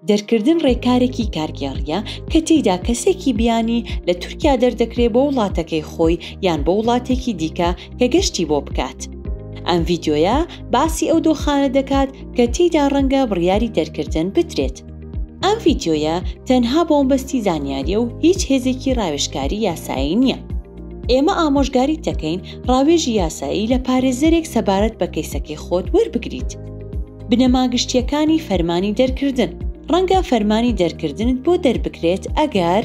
دەرکردن ڕێکارێکی کارگێڕیە کە تێیدا کەسێکی بیانی لە تورکیا دەردەکرێت بۆ وڵاتەکەی خۆی یان بۆ وڵاتێکی دیکە کە گەشتی بۆ بکات. ئەم ڤیدیۆیە باسی ئەو دۆخانە دەکات کە تێیدا ڕەنگە بڕیاری دەرکردن بترێت. ئەم ڤیدیۆیە تەنها بۆمبەستی زانیاریە و هیچ هێزێکی ڕاوێژکاری یاسایی نییە. ئێمە ئامۆژگاری دەکەین ڕاوێژی یاسایی لە پارێزەرێک سەبارەت بە کەیسەکەی خۆت وەربگریت. بنەماگشتیەکانی فەرمانی دەرکردن. ڕەنگە فەرمانی دەرکردنت بۆ دەربکرێت ئەگەر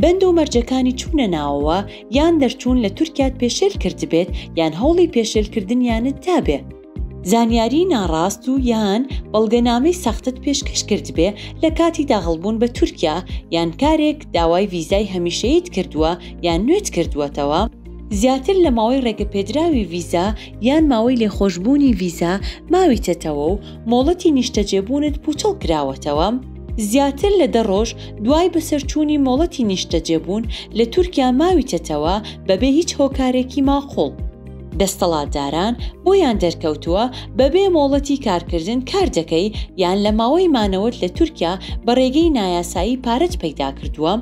بەند و مەرجەکانی چوونە ناوەوە یان دەرچوون لە تورکیات پێشێل کردبێت یان هەوڵی پێشێلکردنیانت دابێ. زانیاری ناڕاست و یان بەڵگەنامەی سەختت پێشکەش کردبێ لە کاتی داخڵبوون بە تورکیا یان کارێک داوای ڤیزای هەمیشەییت کردووە یان نوێت کردووەتەوە، زیاتر لە ماوەی ڕێگەپێدراوی ڤیزا یان ماوەی لێخۆشبوونی ڤیزا ماویتەتەوە و مۆڵەتی نیشتەجێبوونت پوچەڵ کراوەتەوە، زیاتر لە 10 ڕۆژ دوای بەسەرچوونی مۆڵەتی نیشتەجێبوون لە تورکیا ماویتەتەوە بەبێ هیچ هۆکارێکی ماقوڵ. دەستەڵاتداران بۆیان دەرکەوتووە بەبێ مۆڵەتی کارکردن کار دەکەی یان لە ماوەی مانەوەت لە تورکیا بە ڕێگەی نایاسایی پارەت پەیدا کردووە.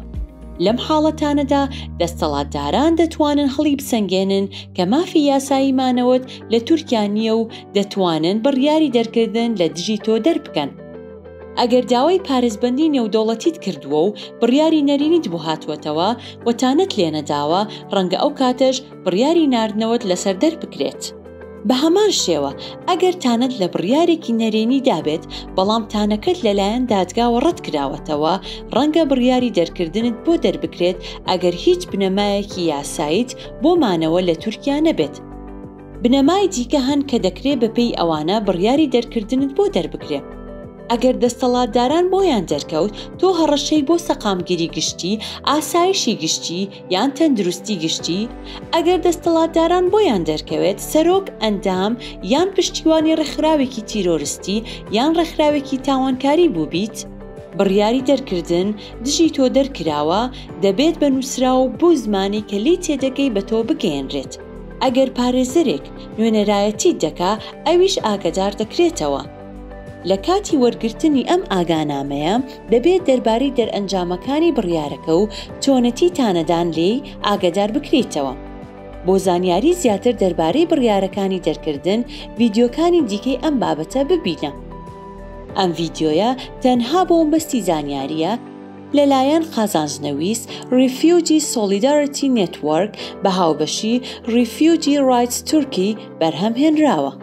لەم حاڵەتانەدا دەستەڵاتداران دەتوانن هەڵی بسەنگێنن کە مافی یاسایی مانەوەت لە تورکیا نییە و دەتوانن بڕیاری دەرکردن لە دژی تۆ دەربکەن. ئەگەر داوای پارێزبەندی نێودەوڵەتیت کردووە و بڕیاری نەرینیت بۆ هاتووەتەوە وەتانەت لێنەداوە، ڕەنگە ئەو کاتەش بڕیاری ناردنەوەت لەسەر دەربکرێت. بە هەمان شێوە ئەگەر تانەت لە بڕیارێکی نەرێنی دابێت بەڵام تانەکەت لەلایەن دادگاوە ڕەت کراوەتەوە، ڕەنگە بڕیاری دەرکردنت بۆ دەربکرێت ئەگەر هیچ بنەمایەکی یاساییت بۆ مانەوە لە تورکیا نەبێت. بنەمای دیکە هەن کە دەکرێت بەپێی ئەوانە بڕیاری دەرکردنت بۆ دەربکرێت. ئەگەر دەستەڵاتداران بۆیان دەرکەوت تۆ هەڕەشەی بۆ سەقامگیری گشتی، ئاسایشی گشتی یان تەندروستی گشتی، ئەگەر دەستەڵاتداران بۆیان دەرکەوێت سەرۆک ئەندام یان پشتیوانی ڕێکخراوێکی تیرۆریستی یان ڕێکخراوێکی تاوانکاری بووبیت، بڕیاری دەرکردن دژی تۆ دەرکراوە دەبێت بە نووسراو بۆ زمانی کە لی تێدەگەی بە تۆ بگەێنرێت. ئەگەر پارێزەرێک نوێنەرایەتی دەکا ئەویش ئاگادار دەکرێتەوە. لە کاتی وەرگرتنی ئەم ئاگانامەیە دەبێت دەربارەی دەرئەنجامەکانی بڕیارەکە و چۆنەتی تانەدان لێی ئاگادار بکرێتەوە. بۆ زانیاری زیاتر دەربارەی بڕیارەکانی دەرکردن ڤیدیۆکانی دیکەی ئەم بابەتە ببینە. ئەم ڤیدیۆیە تەنها بۆمبەستی زانیاریە لەلایەن قازانجنەویس Refugee Solidarity Network بە هاوبەشی Refugee Rights Turkey بەرهەمهێنراوە.